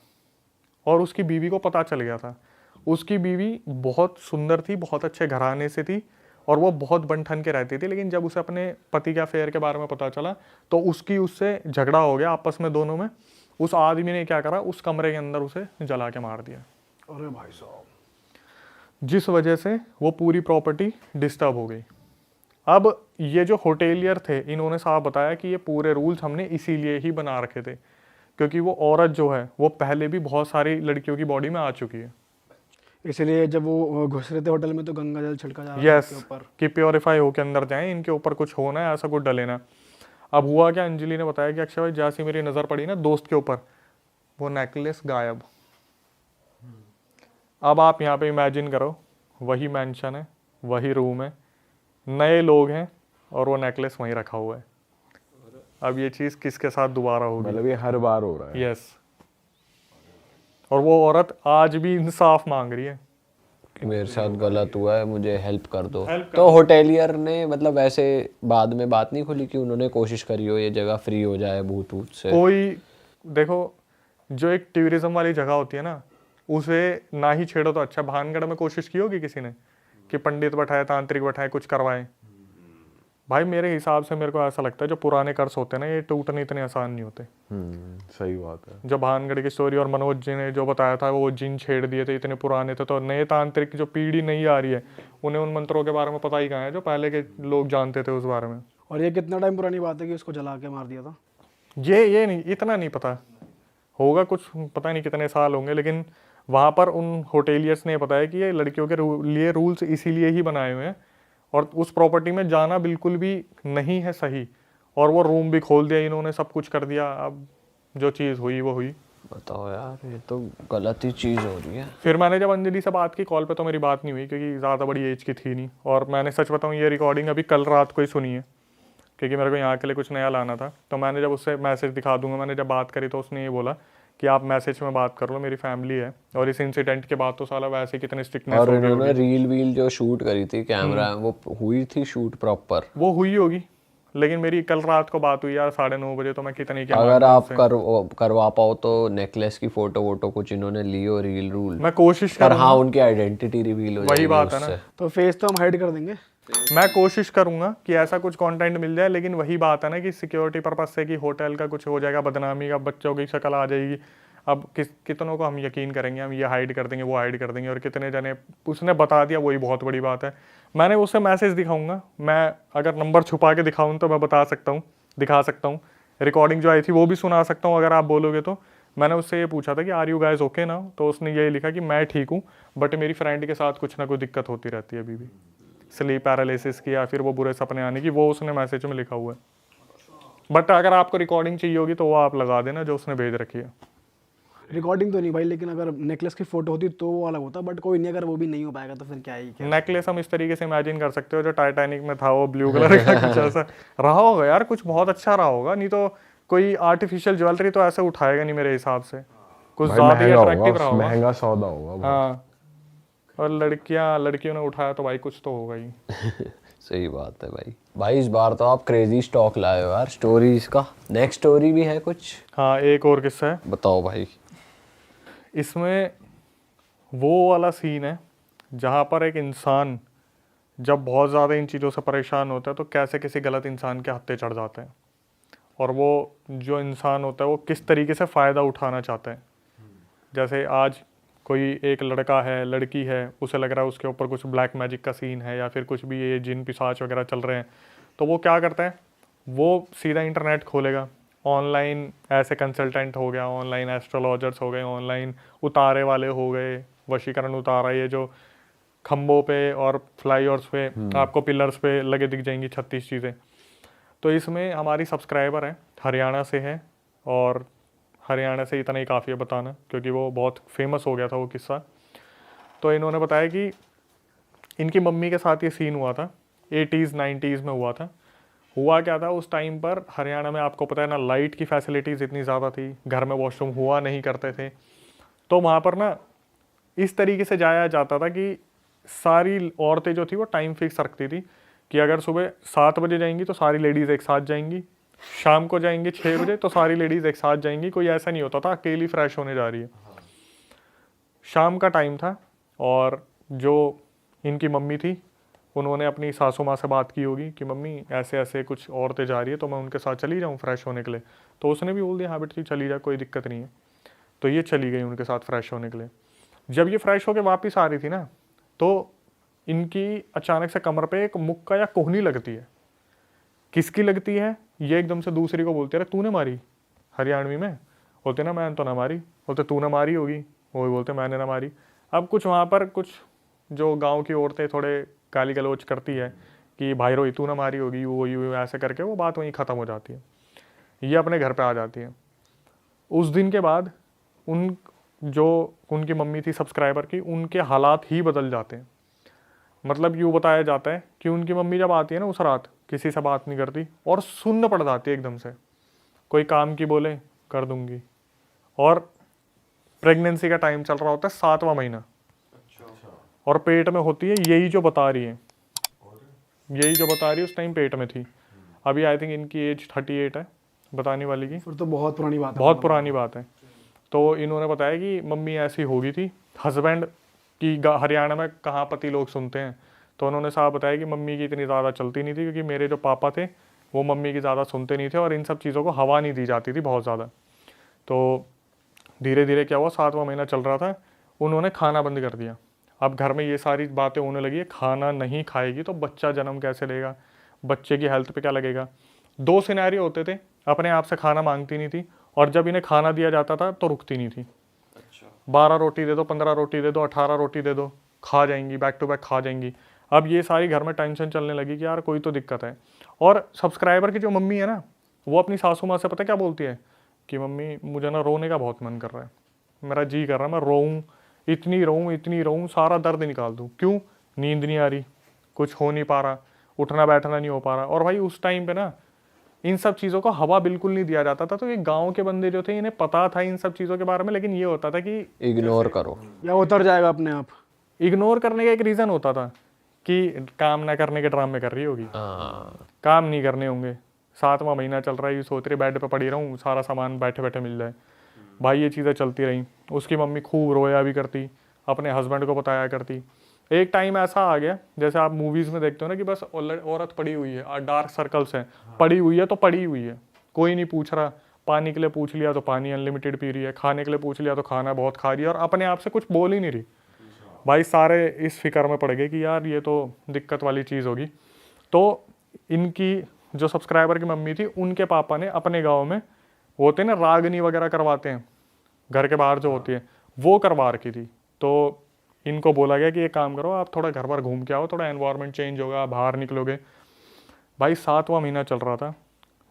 और उसकी बीवी को पता चल गया था। उसकी बीवी बहुत सुंदर थी, बहुत अच्छे घराने से थी और वो बहुत बन ठन के रहती थी, लेकिन जब उसे अपने पति के अफेयर के बारे में पता चला तो उससे झगड़ा हो गया आपस में दोनों में। उस आदमी ने क्या करा, उस कमरे के अंदर उसे जला के मार दिया, अरे भाई साहब, जिस वजह से वो पूरी प्रॉपर्टी डिस्टर्ब हो गई। अब ये जो होटेलियर थे, इन्होंने साफ बताया कि ये पूरे रूल्स हमने इसीलिए ही बना रखे थे क्योंकि वो औरत जो है वो पहले भी बहुत सारी लड़कियों की बॉडी में आ चुकी है। इसलिए जब वो घुस रहे थे होटल में तो गंगा जल छिड़का जा रहा था यस, इनके ऊपर। कि प्योरीफाई होके अंदर जाएं, इनके ऊपर कुछ होना है, ऐसा कुछ डले ना। अब हुआ क्या, अंजलि ने बताया कि अक्षय भाई जैसी मेरी नज़र पड़ी ना दोस्त के ऊपर, वो नेकलेस गायब। अब आप यहाँ पे इमेजिन करो, वही मेंशन है, वही रूम है, नए लोग हैं और वो नेकलेस वहीं रखा हुआ है। अब ये चीज़ किसके साथ दोबारा होगी? मतलब ये हर बार हो रहा है। यस, और वो औरत आज भी इंसाफ मांग रही है कि मेरे साथ गलत हुआ है, मुझे हेल्प कर दो। तो होटेलियर ने मतलब ऐसे बाद में बात नहीं खुली कि उन्होंने कोशिश करी हो ये जगह फ्री हो जाए भूत वूत से? कोई देखो, जो एक टूरिज्म वाली जगह होती है ना, उसे ना ही छेड़ो तो अच्छा। भानगढ़ में कोशिश की होगी किसी ने कि पंडित बैठाए, तांत्रिक बैठाए, कुछ करवाएं? भाई मेरे हिसाब से मेरे को ऐसा लगता है जो पुराने कर्स होते हैं ना, ये टूटने इतने आसान नहीं होते। सही बात है। जो भानगढ़ की स्टोरी और मनोज जी ने जो बताया था, वो जिन छेड़ दिए थे, इतने पुराने थे, तो नए तांत्रिक जो पीढ़ी नहीं आ रही है उन्हें उन मंत्रों के बारे में पता ही कहाँ है जो पहले के लोग जानते थे उस बारे में। और ये कितना टाइम पुरानी बात है कि उसको जला के मार दिया था? ये नहीं, इतना नहीं पता होगा, कुछ पता नहीं कितने साल होंगे, लेकिन वहाँ पर उन होटेलियर्स ने बताया कि ये लड़कियों के लिए रूल्स इसीलिए ही बनाए हुए हैं और उस प्रॉपर्टी में जाना बिल्कुल भी नहीं है सही। और वो रूम भी खोल दिया इन्होंने, सब कुछ कर दिया। अब जो चीज़ हुई वो हुई। बताओ यार, ये तो गलत ही चीज़ हो रही है। फिर मैंने जब अंजलि से बात की, कॉल पे तो मेरी बात नहीं हुई क्योंकि ज़्यादा बड़ी एज की थी नहीं, और मैंने सच बताऊँ ये रिकॉर्डिंग अभी कल रात को ही सुनी है क्योंकि मेरे को यहाँ के लिए कुछ नया लाना था। तो मैंने जब उससे मैसेज दिखा दूंगा, मैंने जब बात करी तो उसने ये बोला कि आप मैसेज में बात कर लो, मेरी फैमिली है। और इस इंसिडेंट के बाद तो साला वैसे कितने स्ट्रिक्टनेस और हो गई इन्होंने रील वील जो शूट करी थी कैमरा, वो हुई थी शूट प्रॉपर? वो हुई होगी, लेकिन मेरी कल रात को बात हुई यार 9:30 बजे, तो मैं कितनी क्या अगर आप करवा पाओ तो नेकलेस की फोटो वोटो कुछ इन्होंने ली हो रील रूल, मैं कोशिश पर करूंगा। हाँ उनकी आइडेंटिटी रिवील हो वही जाएगी बात है ना। उससे। तो फेस तो हम हाइड कर देंगे। मैं कोशिश करूंगा कि ऐसा कुछ कंटेंट मिल जाए, लेकिन वही बात है ना कि सिक्योरिटी पर्पस से कि होटल का कुछ हो जाएगा, बदनामी का, बच्चों की शक्ल आ जाएगी। अब कितनों को हम यकीन करेंगे, हम ये हाइड कर देंगे, वो हाइड कर देंगे, और कितने जने उसने बता दिया, वही बहुत बड़ी बात है। मैंने उससे मैसेज दिखाऊंगा, मैं अगर नंबर छुपा के दिखाऊं तो मैं दिखा सकता हूँ। रिकॉर्डिंग जो आई थी वो भी सुना सकता हूँ अगर आप बोलोगे तो। मैंने उससे ये पूछा था कि आर यू गाइज ओके ना, तो उसने ये लिखा कि मैं ठीक हूँ, बट मेरी फ्रेंड के साथ कुछ ना कुछ दिक्कत होती रहती है अभी भी, स्लीप पैरालिसिस की या फिर वो बुरे सपने आने की, वो उसने मैसेज में लिखा हुआ है। बट अगर आपको रिकॉर्डिंग चाहिए होगी तो वो आप लगा देना जो उसने भेज रखी है। रिकॉर्डिंग तो नहीं भाई, लेकिन अगर नेकलेस की फोटो होती तो वो अलग होता, बट कोई नहीं, अगर वो भी नहीं हो पाएगा तो फिर क्या ही क्या। नेकलेस हम इस तरीके से इमेजिन कर सकते हो जो टाइटैनिक में था, वो ब्लू कलर का कुछ ऐसा रहा होगा यार, कुछ बहुत अच्छा रहा होगा। नहीं तो कोई आर्टिफिशियल ज्वेलरी तो ऐसे उठाएगा नहीं मेरे हिसाब से, कुछ भाई ज्यादा ही महंगा अट्रैक्टिव होगा, रहा होगा। महंगा सौदा होगा बहुत। हाँ, और लड़कियों ने उठाया तो भाई कुछ तो होगा ही। सही बात है भाई इस बार तो आप क्रेजी स्टॉक लाए हो यार स्टोरीज का। नेक्स्ट स्टोरी भी है कुछ? हाँ, एक और किस्सा है। बताओ भाई। इसमें वो वाला सीन है जहाँ पर एक इंसान जब बहुत ज़्यादा इन चीज़ों से परेशान होता है तो कैसे किसी गलत इंसान के हत्थे चढ़ जाते हैं, और वो जो इंसान होता है वो किस तरीके से फ़ायदा उठाना चाहता है। जैसे आज कोई एक लड़का है, लड़की है, उसे लग रहा है उसके ऊपर कुछ ब्लैक मैजिक का सीन है या फिर कुछ भी ये जिन पिशाच वगैरह चल रहे हैं, तो वो क्या करता है, वो सीधा इंटरनेट खोलेगा, ऑनलाइन ऐसे कंसल्टेंट हो गया, ऑनलाइन एस्ट्रोलॉजर्स हो गए, ऑनलाइन उतारे वाले हो गए, वशीकरण उतारा, ये जो खम्भों पे और फ्लाईओवर्स पे आपको पिलर्स पे लगे दिख जाएंगी 36 चीज़ें। तो इसमें हमारी सब्सक्राइबर है, हरियाणा से है, और हरियाणा से इतना ही काफ़ी है बताना क्योंकि वो बहुत फेमस हो गया था वो किस्सा। तो इन्होंने बताया कि इनकी मम्मी के साथ ये सीन हुआ था, 80s 90s में हुआ था। हुआ क्या था उस टाइम पर, हरियाणा में आपको पता है ना, लाइट की फैसिलिटीज़ इतनी ज़्यादा थी, घर में वॉशरूम हुआ नहीं करते थे, तो वहाँ पर ना इस तरीके से जाया जाता था कि सारी औरतें जो थी वो टाइम फिक्स रखती थी कि अगर सुबह 7 बजे जाएंगी तो सारी लेडीज़ एक साथ जाएंगी, शाम को जाएंगी 6 बजे तो सारी लेडीज़ एक साथ जाएंगी। कोई ऐसा नहीं होता था अकेली फ्रेश होने जा रही है। शाम का टाइम था और जो इनकी मम्मी थी उन्होंने अपनी सासू माँ से बात की होगी कि मम्मी ऐसे ऐसे कुछ औरतें जा रही है तो मैं उनके साथ चली जाऊँ फ्रेश होने के लिए। तो उसने भी बोल दिया हाँ बेटी चली जा, कोई दिक्कत नहीं है। तो ये चली गई उनके साथ फ्रेश होने के लिए। जब ये फ्रेश होकर वापस आ रही थी ना, तो इनकी अचानक से कमर पे एक मुक्का या कोहनी लगती है। किसकी लगती है, ये एकदम से दूसरी को बोलती है अरे तूने मारी, हरियाणवी में बोलते ना मैंने तो ना मारी, बोलते तूने मारी होगी, वो भी बोलते मैंने ना मारी। अब कुछ वहाँ पर कुछ जो गांव की औरतें थोड़े गाली गलौज करती है कि भाई रोई तू ना मारी होगी, वो यू ऐसे करके वो बात वहीं ख़त्म हो जाती है। ये अपने घर पे आ जाती है। उस दिन के बाद उनकी मम्मी थी सब्सक्राइबर की, उनके हालात ही बदल जाते हैं। मतलब यूँ बताया जाता है कि उनकी मम्मी जब आती है ना उस रात, किसी से बात नहीं करती और सुन्न पड़ जाती है एकदम से, कोई काम की बोले कर दूंगी। और प्रेगनेंसी का टाइम चल रहा होता है 7वां महीना, और पेट में होती है यही जो बता रही है, यही जो बता रही है उस टाइम पेट में थी। अभी आई थिंक इनकी एज 38 है बताने वाली की। फिर तो बहुत पुरानी बात है। बहुत पुरानी बात है। तो इन्होंने बताया कि मम्मी ऐसी हो गई थी, हस्बैंड की हरियाणा में कहाँ पति लोग सुनते हैं, तो उन्होंने साहब बताया कि मम्मी की इतनी ज़्यादा चलती नहीं थी क्योंकि मेरे जो पापा थे वो मम्मी की ज़्यादा सुनते नहीं थे और इन सब चीज़ों को हवा नहीं दी जाती थी बहुत ज़्यादा। तो धीरे धीरे क्या हुआ, 7वां महीना चल रहा था, उन्होंने खाना बंद कर दिया। अब घर में ये सारी बातें होने लगी है, खाना नहीं खाएगी तो बच्चा जन्म कैसे लेगा, बच्चे की हेल्थ पे क्या लगेगा। 2 सिनेरियो होते थे, अपने आप से खाना मांगती नहीं थी और जब इन्हें खाना दिया जाता था तो रुकती नहीं थी। 12 रोटी दे दो, 15 रोटी दे दो, 18 रोटी दे दो, खा जाएंगी, बैक टू बैक खा जाएंगी। अब ये सारी घर में टेंशन चलने लगी कि यार कोई तो दिक्कत है। और सब्सक्राइबर की जो मम्मी है ना, वो अपनी सासू माँ से पता क्या बोलती है कि मम्मी मुझे ना रोने का बहुत मन कर रहा है, मेरा जी कर रहा है मैं रोऊँ, इतनी रोऊँ सारा दर्द निकाल दूँ। क्यों, नींद नहीं आ रही, कुछ हो नहीं पा रहा, उठना बैठना नहीं हो पा रहा। और भाई उस टाइम पे ना इन सब चीज़ों को हवा बिल्कुल नहीं दिया जाता था, तो ये गांव के बंदे जो थे इन्हें पता था इन सब चीज़ों के बारे में, लेकिन ये होता था कि इग्नोर करो या उतर जाएगा अपने आप। इग्नोर करने का एक रीज़न होता था कि काम ना करने के ड्रामे कर रही होगी, काम नहीं करने होंगे, 7वां महीना चल रहा है, ये सोच रही बेड पे पड़ी रहूँ, सारा सामान बैठे बैठे मिल जाए। भाई ये चीज़ें चलती रहीं। उसकी मम्मी खूब रोया भी करती, अपने हस्बैंड को बताया करती। एक टाइम ऐसा आ गया, जैसे आप मूवीज़ में देखते हो ना कि बस औरत पड़ी हुई है, डार्क सर्कल्स हैं, पड़ी हुई है तो पड़ी हुई है, कोई नहीं पूछ रहा। पानी के लिए पूछ लिया तो पानी अनलिमिटेड पी रही है, खाने के लिए पूछ लिया तो खाना बहुत खा रही है और अपने आप से कुछ बोल ही नहीं रही। भाई सारे इस फिक्र में पड़ गए कि यार ये तो दिक्कत वाली चीज़ होगी। तो इनकी जो सब्सक्राइबर की मम्मी थी, उनके पापा ने अपने गाँव में वो होते हैं ना रागनी वगैरह करवाते हैं, घर के बाहर जो होती है, वो करवा रखी थी। तो इनको बोला गया कि ये काम करो, आप थोड़ा घर पर घूम के आओ, थोड़ा एनवायरनमेंट चेंज होगा, बाहर निकलोगे। भाई 7वां महीना चल रहा था,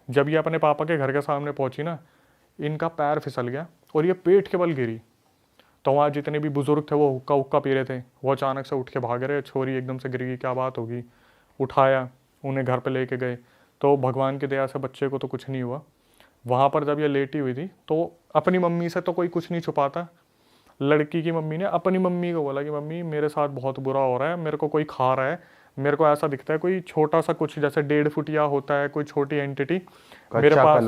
जब ये अपने पापा के घर के सामने पहुंची ना, इनका पैर फिसल गया और ये पेट के बल गिरी। तो वहाँ जितने भी बुजुर्ग थे वो हुक्का हुक्का पी रहे थे, वो अचानक से उठ के भाग रहे, छोरी एकदम से गिर गई, क्या बात होगी। उठाया, उन्हें घर पे लेके गए, तो भगवान की दया से बच्चे को तो कुछ नहीं हुआ। वहाँ पर जब ये लेटी हुई थी तो अपनी मम्मी से तो कोई कुछ नहीं छुपाता, लड़की की मम्मी ने अपनी मम्मी को बोला कि मम्मी मेरे साथ बहुत बुरा हो रहा है, मेरे को कोई खा रहा है, मेरे को ऐसा दिखता है कोई छोटा सा कुछ जैसे 1.5 फुटिया होता है कोई छोटी एंटिटी मेरे पास,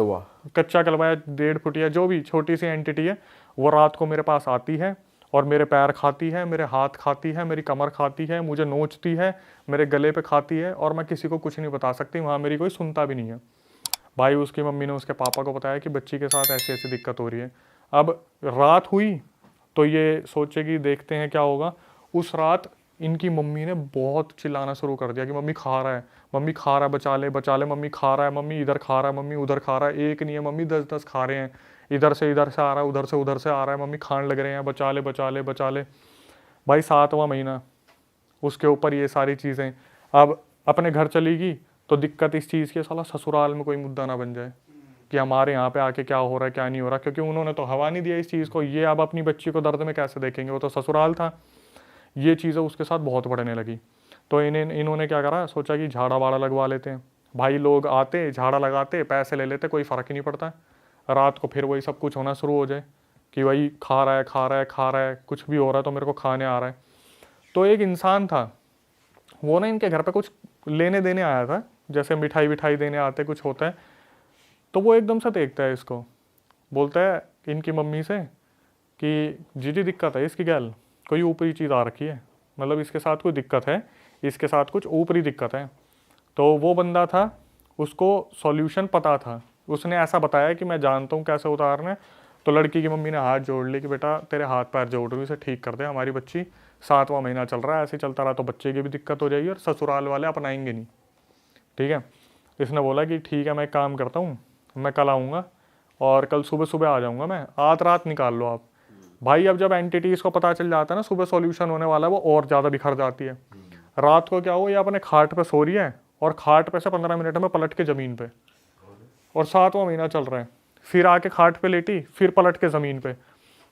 कच्चा कलवा या 1.5 फुटिया जो भी छोटी सी एंटिटी है, वो रात को मेरे पास आती है और मेरे पैर खाती है, मेरे हाथ खाती है, मेरी कमर खाती है, मुझे नोचती है, मेरे गले पे खाती है और मैं किसी को कुछ नहीं बता सकती, वहाँ मेरी कोई सुनता भी नहीं है। भाई उसकी मम्मी ने उसके पापा को बताया कि बच्ची के साथ ऐसी ऐसी दिक्कत हो रही है। अब रात हुई तो ये सोचे कि देखते हैं क्या होगा। उस रात इनकी मम्मी ने बहुत चिल्लाना शुरू कर दिया कि मम्मी खा रहा है, मम्मी खा रहा है, बचा ले, मम्मी खा रहा है, मम्मी इधर खा रहा है, मम्मी उधर खा रहा है। एक नहीं है मम्मी, 10-10 खा रहे हैं, इधर से आ रहा है, उधर से आ रहा है, मम्मी खाने लग रहे हैं, बचा ले बचा ले बचा ले। भाई 7वां महीना, उसके ऊपर ये सारी चीज़ें। अब अपने घर चली गई तो दिक्कत इस चीज़ की, साला ससुराल में कोई मुद्दा ना बन जाए कि हमारे यहाँ पे आके क्या हो रहा है क्या नहीं हो रहा, क्योंकि उन्होंने तो हवा नहीं दिया इस चीज़ को। ये अब अपनी बच्ची को दर्द में कैसे देखेंगे, वो तो ससुराल था। ये चीज़ें उसके साथ बहुत बढ़ने लगी। तो इन्होंने क्या करा, सोचा कि झाड़ा वाड़ा लगवा लेते हैं। भाई लोग आते, झाड़ा लगाते, पैसे ले लेते, कोई फ़र्क ही नहीं पड़ता। रात को फिर वही सब कुछ होना शुरू हो जाए कि वही खा रहा है खा रहा है खा रहा है, कुछ भी हो रहा है तो मेरे को खाने आ रहा है। तो एक इंसान था, वो ना इनके घर पे कुछ लेने देने आया था, जैसे मिठाई विठाई देने आते कुछ होता है। तो वो एकदम से देखता है इसको, बोलता है इनकी मम्मी से कि जी दिक्कत है इसकी गैल, कोई ऊपरी चीज़ आ रखी है, मतलब इसके साथ कोई दिक्कत है, इसके साथ कुछ ऊपरी दिक्कत है। तो वो बंदा था, उसको सॉल्यूशन पता था, उसने ऐसा बताया कि मैं जानता हूँ कैसे उतारना है। तो लड़की की मम्मी ने हाथ जोड़ ली कि बेटा तेरे हाथ पैर जोड़ रही हूँ, इसे ठीक कर दे, हमारी बच्ची 7वां महीना चल रहा है, ऐसे चलता रहा तो बच्चे की भी दिक्कत हो जाएगी और ससुराल वाले अपनाएंगे नहीं, ठीक है। इसने बोला कि ठीक है मैं एक काम करता हूँ, मैं कल आऊँगा और कल सुबह सुबह आ जाऊँगा, मैं आज रात निकाल लो आप। भाई अब जब एंटिटीज़ को पता चल जाता है ना सुबह सॉल्यूशन होने वाला है, वो और ज़्यादा बिखर जाती है। रात को क्या हो, ये अपने खाट पे सो रही है और खाट पे से 15 मिनट में पलट के ज़मीन पे, और 7वां महीना चल रहा है, फिर आके खाट पे लेटी, फिर पलट के ज़मीन पे।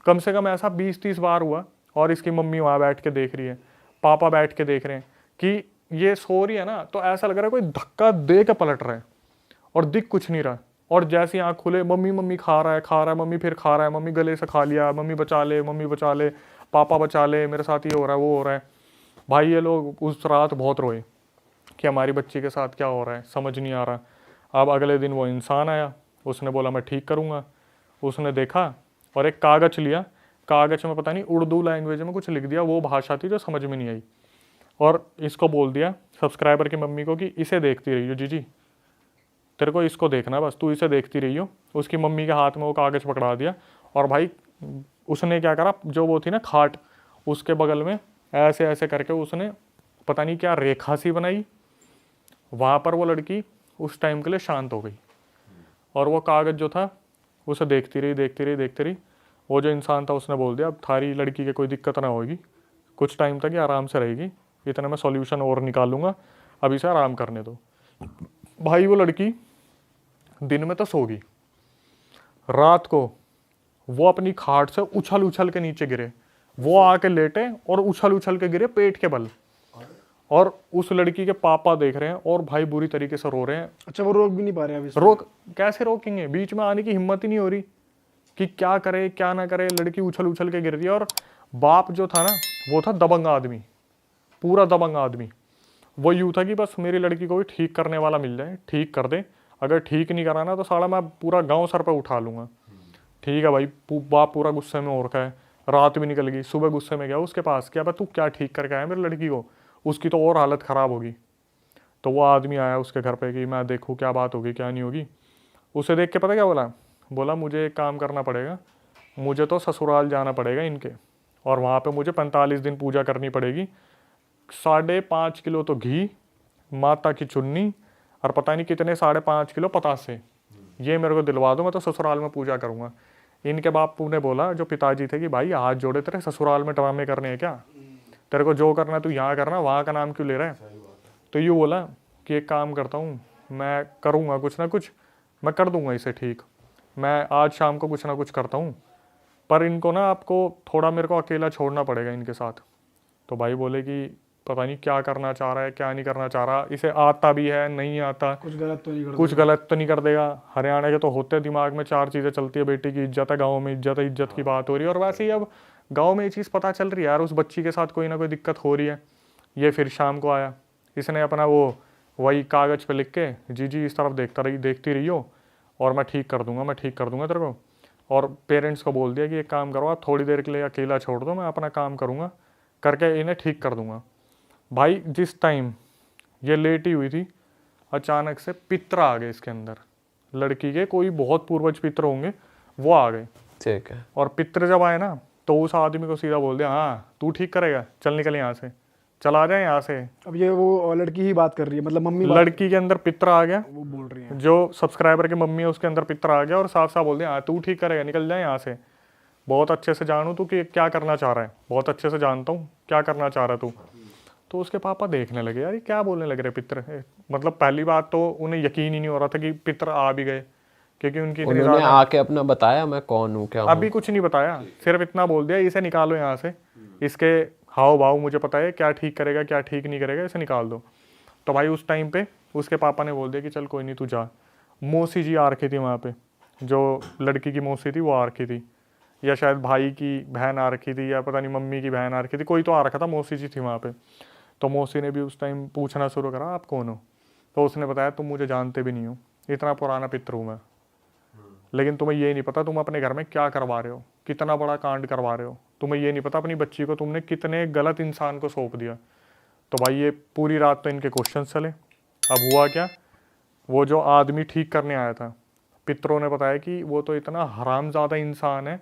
कम से कम ऐसा 20-30 बार हुआ। और इसकी मम्मी वहाँ बैठ के देख रही है, पापा बैठ के देख रहे हैं कि ये सो रही है ना, तो ऐसा लग रहा है कोई धक्का दे के पलट रहा है और दिख कुछ नहीं रहा। और जैसी आँख खुले, मम्मी मम्मी खा रहा है, मम्मी फिर खा रहा है, मम्मी गले से खा लिया, मम्मी बचा ले, पापा बचा ले, मेरे साथ ये हो रहा है वो हो रहा है। भाई ये लोग उस रात बहुत रोए कि हमारी बच्ची के साथ क्या हो रहा है, समझ नहीं आ रहा। अब अगले दिन वो इंसान आया, उसने बोला मैं ठीक करूँगा। उसने देखा और एक कागज़ लिया, कागज़ में पता नहीं उर्दू लैंग्वेज में कुछ लिख दिया, वो भाषा थी जो समझ में नहीं आई, और इसको बोल दिया सब्सक्राइबर की मम्मी को कि इसे देखती रहियो जी, तेरे को इसको देखना, बस तू इसे देखती रहियो। उसकी मम्मी के हाथ में वो कागज़ पकड़ा दिया, और भाई उसने क्या करा, जो वो थी ना खाट, उसके बगल में ऐसे ऐसे करके उसने पता नहीं क्या रेखा सी बनाई। वहाँ पर वो लड़की उस टाइम के लिए शांत हो गई, और वो कागज़ जो था उसे देखती रही। वो जो इंसान था उसने बोल दिया अब थारी लड़की के कोई दिक्कत ना होगी, कुछ टाइम तक ये आराम से रहेगी, इतना मैं सॉल्यूशन और निकालूंगा, अब इसे आराम करने दो। भाई वो लड़की दिन में तो सो गई, रात को वो अपनी खाट से उछल उछल के नीचे गिरे, वो आके लेटे और उछल उछल के गिरे पेट के बल, और उस लड़की के पापा देख रहे हैं और भाई बुरी तरीके से रो रहे हैं। अच्छा, वो रोक भी नहीं पा रहे अभी? रोक कैसे रोकेंगे, बीच में आने की हिम्मत ही नहीं हो रही कि क्या करे क्या ना करे। लड़की उछल उछल के गिर रही है, और बाप जो था ना वो था दबंग आदमी, पूरा दबंग आदमी। वो यूँ था कि बस मेरी लड़की को भी ठीक करने वाला मिल जाए, ठीक कर दे, अगर ठीक नहीं कराना तो साला मैं पूरा गांव सर पे उठा लूँगा। ठीक है भाई, बाप पूरा गुस्से में हो रखा है, रात भी निकल गई, सुबह गुस्से में गया उसके पास, क्या तू क्या ठीक करके आया मेरी लड़की को, उसकी तो और हालत ख़राब होगी। तो वो आदमी आया उसके घर पे कि मैं देखूँ क्या बात होगी क्या नहीं होगी। उसे देख के पता क्या बोला मुझे एक काम करना पड़ेगा, मुझे तो ससुराल जाना पड़ेगा इनके, और वहाँ पे मुझे 45 दिन पूजा करनी पड़ेगी, 5.5 किलो तो घी, माता की चुन्नी, और पता नहीं कितने 5.5 किलो पतासे, ये मेरे को दिलवा दो, मैं तो ससुराल में पूजा करूँगा। इनके बापू ने बोला, जो पिताजी थे, कि भाई हाथ जोड़े, तेरे ससुराल में ड्रामे करने हैं क्या, तेरे को जो करना तू यहाँ करना, वहाँ का नाम क्यों ले रहा है। तो यूँ बोला कि एक काम करता हूँ, मैं करूँगा कुछ ना कुछ, मैं कर दूँगा इसे ठीक, मैं आज शाम को कुछ ना कुछ करता हूँ, पर इनको ना आपको थोड़ा मेरे को अकेला छोड़ना पड़ेगा इनके साथ। तो भाई बोले कि पता नहीं क्या करना चाह रहा है क्या नहीं करना चाह रहा, इसे आता भी है नहीं आता, कुछ गलत तो नहीं कर देगा। हरियाणा के तो होते दिमाग में 4 चीज़ें चलती है, बेटी की इज्जत है, गाँव में इज्जत है, इज्जत की बात हो रही है, और वैसे ही अब गाँव में ये चीज़ पता चल रही है यार, उस बच्ची के साथ कोई ना कोई दिक्कत हो रही है। ये फिर शाम को आया, इसने अपना वो वही कागज़ पे लिख के जी इस तरफ देखती रही हो, और मैं ठीक कर दूंगा तेरे को। और पेरेंट्स को बोल दिया कि एक काम करो, आप थोड़ी देर के लिए अकेला छोड़ दो, मैं अपना काम करूँगा, करके इन्हें ठीक कर दूंगा। भाई जिस टाइम ये लेटी हुई थी, अचानक से पित्र आ गए इसके अंदर, लड़की के कोई बहुत पूर्वज पित्र होंगे, वो आ गए। ठीक है। और पित्र जब आए ना, तो उस आदमी को सीधा बोल दिया, हाँ तू ठीक करेगा, चल निकल यहाँ से, चल आ जाए यहाँ से। अब ये वो लड़की ही बात कर रही है, मतलब मम्मी लड़की के अंदर पित्र आ गया, वो बोल रही है। जो सब्सक्राइबर की मम्मी है उसके अंदर पित्र आ गया और साफ साफ बोल दिया, हाँ तू ठीक करेगा, निकल जाए यहाँ से। बहुत अच्छे से जानू तू कि क्या करना चाह रहा है, बहुत अच्छे से जानता हूँ क्या करना चाह रहा तू। तो उसके पापा देखने लगे, यार ये क्या बोलने लग रहे पित्र। मतलब पहली बात तो उन्हें यकीन ही नहीं हो रहा था कि पित्र आ भी गए, क्योंकि उनकी इतनी उन्होंने ज्यादा- आके अपना बताया मैं कौन हूँ क्या हूँ? अभी कुछ नहीं बताया, सिर्फ इतना बोल दिया, इसे निकालो यहाँ से, इसके हाव भाव मुझे पता है, क्या ठीक करेगा क्या ठीक नहीं करेगा, इसे निकाल दो। तो भाई उस टाइम पे उसके पापा ने बोल दिया कि चल कोई नहीं तू जा। मौसी जी आ रखी थी वहाँ पे, जो लड़की की मौसी थी वो आ रखी थी, या शायद भाई की बहन आ रखी थी, या पता नहीं मम्मी की बहन आ रखी थी, कोई तो आ रखा था, मौसी जी थी वहाँ पे। तो मौसी ने भी उस टाइम पूछना शुरू करा, आप कौन हो? तो उसने बताया तुम मुझे जानते भी नहीं हो, इतना पुराना पितर हूँ मैं, लेकिन तुम्हें ये नहीं पता तुम अपने घर में क्या करवा रहे हो, कितना बड़ा कांड करवा रहे हो। तुम्हें ये नहीं पता अपनी बच्ची को तुमने कितने गलत इंसान को सौंप दिया। तो भाई ये पूरी रात तो इनके क्वेश्चन चले। अब हुआ क्या, वो जो आदमी ठीक करने आया था, पितरों ने बताया कि वो तो इतना हरामजादा इंसान है,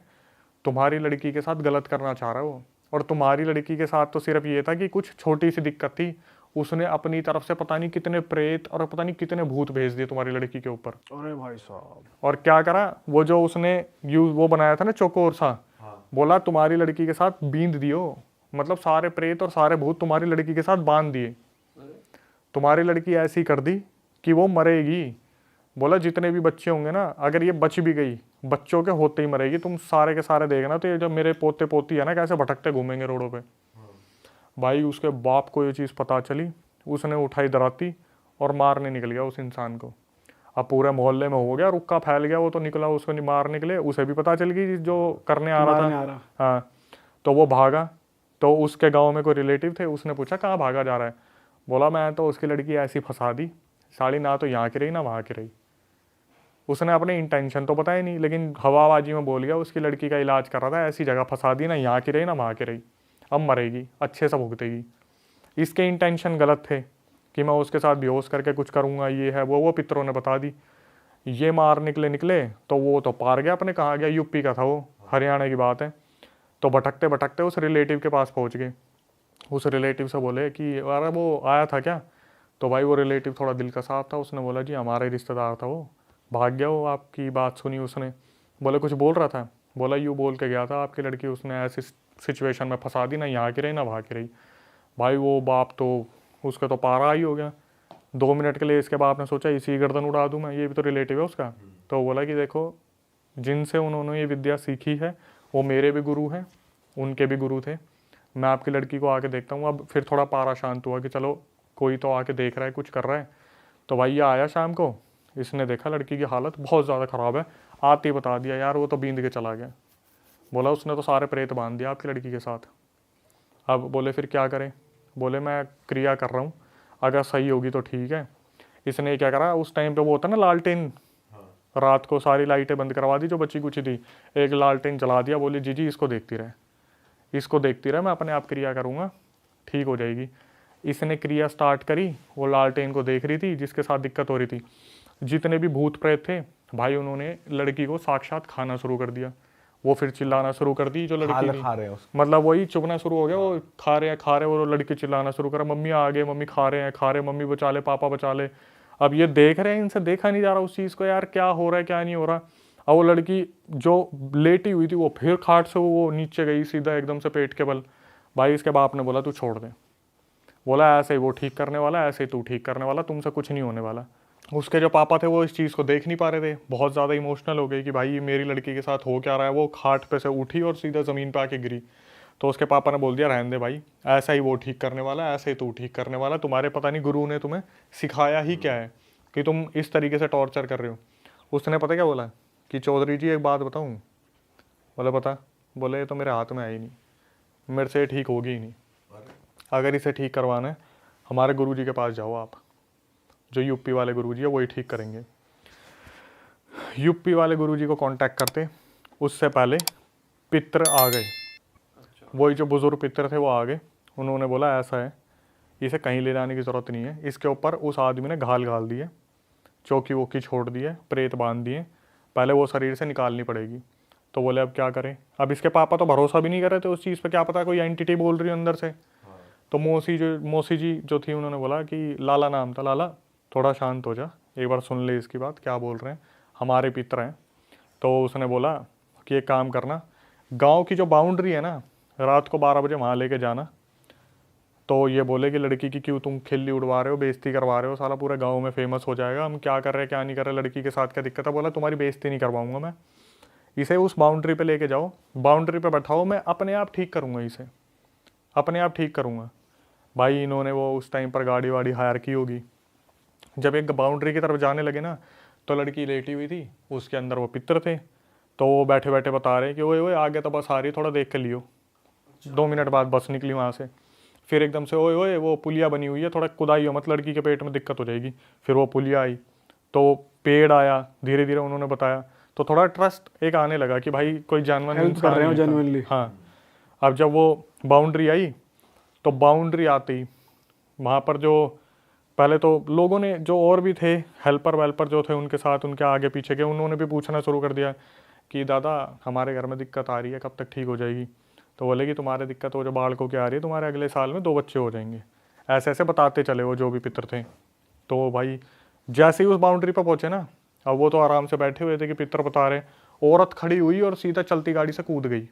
तुम्हारी लड़की के साथ गलत करना चाह रहा है वो। और तुम्हारी लड़की के साथ तो सिर्फ ये था कि कुछ छोटी सी दिक्कत थी, उसने अपनी तरफ से पता नहीं कितने प्रेत और पता नहीं कितने भूत भेज दिए तुम्हारी लड़की के ऊपर। अरे भाई साहब, और क्या करा, वो जो उसने वो बनाया था ना चौकोर सा, बोला तुम्हारी लड़की के साथ बींद दियो, मतलब सारे प्रेत और सारे भूत तुम्हारी लड़की के साथ बांध दिए। तुम्हारी लड़की ऐसी कर दी कि वो मरेगी। बोला जितने भी बच्चे होंगे ना, अगर ये बच भी गई, बच्चों के होते ही मरेगी, तुम सारे के सारे देखना। तो ये जब मेरे पोते पोती है ना, कैसे भटकते घूमेंगे रोडों पे। भाई उसके बाप को ये चीज़ पता चली, उसने उठाई दराती और मारने निकल गया उस इंसान को। अब पूरे मोहल्ले में हो गया, रुक्का फैल गया, वो तो निकला उसको नहीं मारने के लिए, उसे भी पता चल गई जो करने आ रहा था। हाँ, तो वो भागा। तो उसके गांव में कोई रिलेटिव थे, उसने पूछा कहाँ भागा जा रहा है? बोला मैं तो उसकी लड़की ऐसी फंसा दी, साड़ी ना तो यहाँ की रही ना वहाँ की रही। उसने अपने इंटेंशन तो बताया नहीं, लेकिन हवाबाजी में बोल गया उसकी लड़की का इलाज कर रहा था, ऐसी जगह फंसा दी, ना यहाँ की रही ना वहाँ की रही, अब मरेगी, अच्छे से भुगतेगी। इसके इंटेंशन गलत थे कि मैं उसके साथ बेहोश करके कुछ करूँगा, ये है वो पितरों ने बता दी। ये मार निकले तो वो तो पार गया अपने, कहा गया यूपी का था वो, हरियाणा की बात है। तो भटकते भटकते उस रिलेटिव के पास पहुँच गए। उस रिलेटिव से बोले कि अरे वो आया था क्या? तो भाई वो रिलेटिव थोड़ा दिल का साफ था, उसने बोला जी हमारा ही रिश्तेदार था वो, भाग गया वो, आपकी बात सुनी उसने। बोले कुछ बोल रहा था? बोला यूँ बोल के गया था आपकी लड़की उसने ऐसी सिचुएशन में फंसा दी, ना यहाँ की रही ना वहाँ की रही। भाई वो बाप तो उसका तो पारा ही हो गया। 2 मिनट के लिए इसके बाप ने सोचा इसी गर्दन उड़ा दूं मैं, ये भी तो रिलेटिव है उसका। तो बोला कि देखो जिनसे उन्होंने ये विद्या सीखी है वो मेरे भी गुरु हैं, उनके भी गुरु थे, मैं आपकी लड़की को आके देखता हूँ। अब फिर थोड़ा पारा शांत हुआ कि चलो कोई तो आके देख रहा है, कुछ कर रहा है। तो भाई ये आया शाम को, इसने देखा लड़की की हालत बहुत ज़्यादा ख़राब है, आते ही बता दिया यार वो तो बींद के चला गया। बोला उसने तो सारे प्रेत बांध दिया आपकी लड़की के साथ। अब बोले फिर क्या करें? बोले मैं क्रिया कर रहा हूँ, अगर सही होगी तो ठीक है। इसने क्या करा, उस टाइम पे वो होता ना लालटेन, रात को सारी लाइटें बंद करवा दी जो बची कुछ थी, एक लालटेन जला दिया, बोली जी इसको देखती रहे, इसको देखती रहे, मैं अपने आप क्रिया करूँगा, ठीक हो जाएगी। इसने क्रिया स्टार्ट करी, वो लालटेन को देख रही थी जिसके साथ दिक्कत हो रही थी। जितने भी भूत प्रेत थे भाई उन्होंने लड़की को साक्षात खाना शुरू कर दिया। वो फिर चिल्लाना शुरू कर दी जो लड़की थी, खा रहे हैं मतलब वही चुभना शुरू हो गया, वो खा रहे हैं, वो लड़की चिल्लाना शुरू करा, मम्मी आ गए, मम्मी खा रहे हैं, मम्मी बचा ले, पापा बचा ले। अब ये देख रहे हैं, इनसे देखा नहीं जा रहा उस चीज़ को, यार क्या हो रहा है क्या नहीं हो रहा। अब वो लड़की जो लेटी हुई थी वो फिर खाट से वो नीचे गई सीधा एकदम से पेट के बल। भाई इसके बाप ने बोला तू छोड़ दे, बोला ऐसे ही वो ठीक करने वाला, ऐसे ही तू ठीक करने वाला, तुमसे कुछ नहीं होने वाला। उसके जो पापा थे वो इस चीज़ को देख नहीं पा रहे थे, बहुत ज़्यादा इमोशनल हो गए कि भाई मेरी लड़की के साथ हो क्या रहा है। वो खाट पे से उठी और सीधा ज़मीन पे आके गिरी। तो उसके पापा ने बोल दिया रहने दे भाई, ऐसा ही वो ठीक करने वाला, ऐसे ही तू ठीक करने वाला, तुम्हारे पता नहीं गुरु ने तुम्हें सिखाया ही क्या है कि तुम इस तरीके से टॉर्चर कर रहे हो। उसने पता क्या बोला कि चौधरी जी एक बात बताऊँ? बोले बता। बोले ये तो मेरे हाथ में है ही नहीं, मेरे से ठीक होगी ही नहीं, अगर इसे ठीक करवाना है हमारे गुरुजी के पास जाओ आप, जो यूपी वाले गुरुजी है वही ठीक करेंगे। यूपी वाले गुरुजी को कांटेक्ट करते, उससे पहले पितर आ गए। वही जो बुजुर्ग पितर थे वो आ गए। उन्होंने बोला ऐसा है, इसे कहीं ले जाने की ज़रूरत नहीं है, इसके ऊपर उस आदमी ने घाल दिए, चौकी वोकी छोड़ दिए, प्रेत बांध दिए, पहले वो शरीर से निकालनी पड़ेगी। तो बोले अब क्या करें। अब इसके पापा तो भरोसा भी नहीं कर रहे थे उस चीज़ पे, क्या पता कोई एंटिटी बोल रही है अंदर से। तो मौसी जी जो थी उन्होंने बोला कि लाला नाम था, लाला थोड़ा शांत हो जा, एक बार सुन ले इसकी बात, क्या बोल रहे हैं, हमारे पितर हैं। तो उसने बोला कि एक काम करना, गांव की जो बाउंड्री है ना, रात को 12 बजे वहाँ लेके जाना। तो ये बोले कि लड़की की क्यों तुम खिल्ली उड़वा रहे हो, बेइज्जती करवा रहे हो, साला पूरे गांव में फेमस हो जाएगा, हम क्या कर रहे हैं क्या नहीं कर रहे, लड़की के साथ क्या दिक्कत है। बोला तुम्हारी बेइज्जती नहीं करवाऊंगा मैं, इसे उस बाउंड्री पे लेके जाओ, बाउंड्री पे बैठाओ, मैं अपने आप ठीक करूँगा, इसे अपने आप ठीक करूँगा। भाई इन्होंने वो उस टाइम पर गाड़ी वाड़ी हायर की होगी। जब एक बाउंड्री की तरफ जाने लगे ना, तो लड़की लेटी हुई थी, उसके अंदर वो पितर थे। तो वो बैठे बैठे बता रहे कि ओए ओए आगे तो बस आ रही, थोड़ा देख के लियो। 2 मिनट बाद बस निकली वहाँ से। फिर एकदम से ओए ओए वो पुलिया बनी हुई है, थोड़ा कुदाई हो मत, लड़की के पेट में दिक्कत हो जाएगी। फिर वो पुलिया आई, तो पेड़ आया, धीरे धीरे उन्होंने बताया, तो थोड़ा ट्रस्ट एक आने लगा कि भाई कोई जानवर हेल्प कर रहे हो जेन्युइनली। हाँ। अब जब वो बाउंड्री आई, तो बाउंड्री आती वहाँ पर जो पहले तो लोगों ने, जो और भी थे हेल्पर वेल्पर जो थे उनके साथ, उनके आगे पीछे के, उन्होंने भी पूछना शुरू कर दिया कि दादा हमारे घर में दिक्कत आ रही है, कब तक ठीक हो जाएगी। तो बोले कि तुम्हारे दिक्कत हो जो बालकों की आ रही है, तुम्हारे अगले साल में 2 बच्चे हो जाएंगे। ऐसे ऐसे बताते चले वो जो भी पितर थे। तो भाई जैसे ही उस बाउंड्री पर पहुँचे ना, अब वो तो आराम से बैठे हुए थे कि पितर बता रहे, औरत खड़ी हुई और सीधा चलती गाड़ी से कूद गई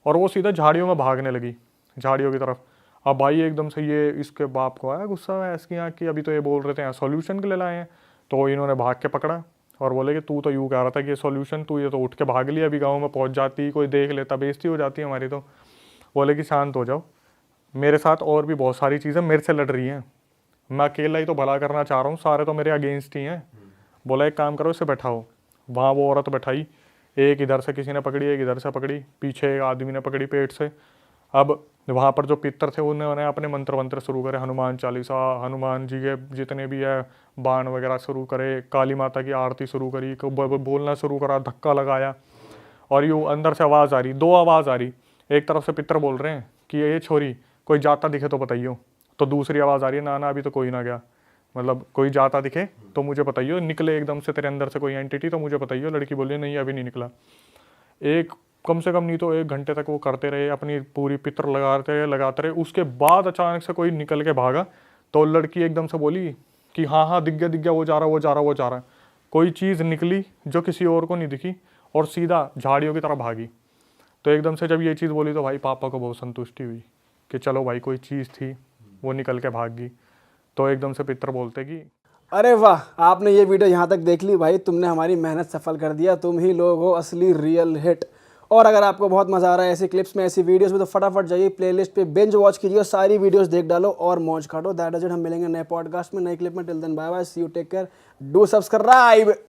और वो सीधा झाड़ियों में भागने लगी, झाड़ियों की तरफ। अब भाई एकदम से ये इसके बाप को आया गुस्सा, है इसकी आँख की, अभी तो ये बोल रहे थे यहाँ सॉल्यूशन के लिए लाए हैं। तो इन्होंने भाग के पकड़ा और बोले कि तू तो यूँ कह रहा था कि ये सॉल्यूशन, तू ये तो उठ के भाग लिया, अभी गाँव में पहुँच जाती, कोई देख लेता, बेइज्जती हो जाती हमारी। तो बोले कि शांत हो जाओ, मेरे साथ और भी बहुत सारी चीज़ें मेरे से लड़ रही हैं, मैं अकेला ही तो भला करना चाह रहा हूँ, सारे तो मेरे अगेंस्ट ही हैं। बोला एक काम करो, इसे बैठाओ। वहाँ वो औरत बैठाई, एक इधर से किसी ने पकड़ी, एक इधर से पकड़ी, पीछे एक आदमी ने पकड़ी पेट से। अब वहाँ पर जो पितर थे उन्होंने अपने मंत्र वंत्र शुरू करे, हनुमान चालीसा, हनुमान जी के जितने भी है बाण वगैरह शुरू करे, काली माता की आरती शुरू करी, बोलना शुरू करा, धक्का लगाया। और यूँ अंदर से आवाज़ आ रही, 2 आवाज़ आ रही, एक तरफ से पितर बोल रहे हैं कि ये छोरी कोई जाता दिखे तो बताइयो, तो दूसरी आवाज़ आ रही है ना ना अभी तो कोई ना गया, मतलब कोई जाता दिखे तो मुझे बताइयो, निकले एकदम से तेरे अंदर से कोई एंटिटी तो मुझे बताइयो। लड़की बोली नहीं अभी नहीं निकला। एक कम से कम नहीं तो 1 घंटे तक वो करते रहे, अपनी पूरी पितर लगाते रहे। उसके बाद अचानक से कोई निकल के भागा, तो लड़की एकदम से बोली कि हाँ हाँ दिख गया, वो जा रहा। कोई चीज़ निकली जो किसी और को नहीं दिखी और सीधा झाड़ियों की तरफ भागी। तो एकदम से जब ये चीज़ बोली तो भाई पापा को बहुत संतुष्टि हुई कि चलो भाई कोई चीज़ थी, वो निकल के भाग गई। तो एकदम से पितर बोलते कि अरे वाह, आपने ये वीडियो यहाँ तक देख ली भाई, तुमने हमारी मेहनत सफल कर दिया, तुम ही लोग हो असली रियल हिट। और अगर आपको बहुत मज़ा आ रहा है ऐसी क्लिप्स में, ऐसी वीडियोस में, तो फटाफट जाइए प्लेलिस्ट पे बिंज वॉच कीजिए और सारी वीडियोस देख डालो और मौज काटो। That is it. हम मिलेंगे नए पॉडकास्ट में, नए क्लिप में। Till then bye bye, see you, take care, do subscribe.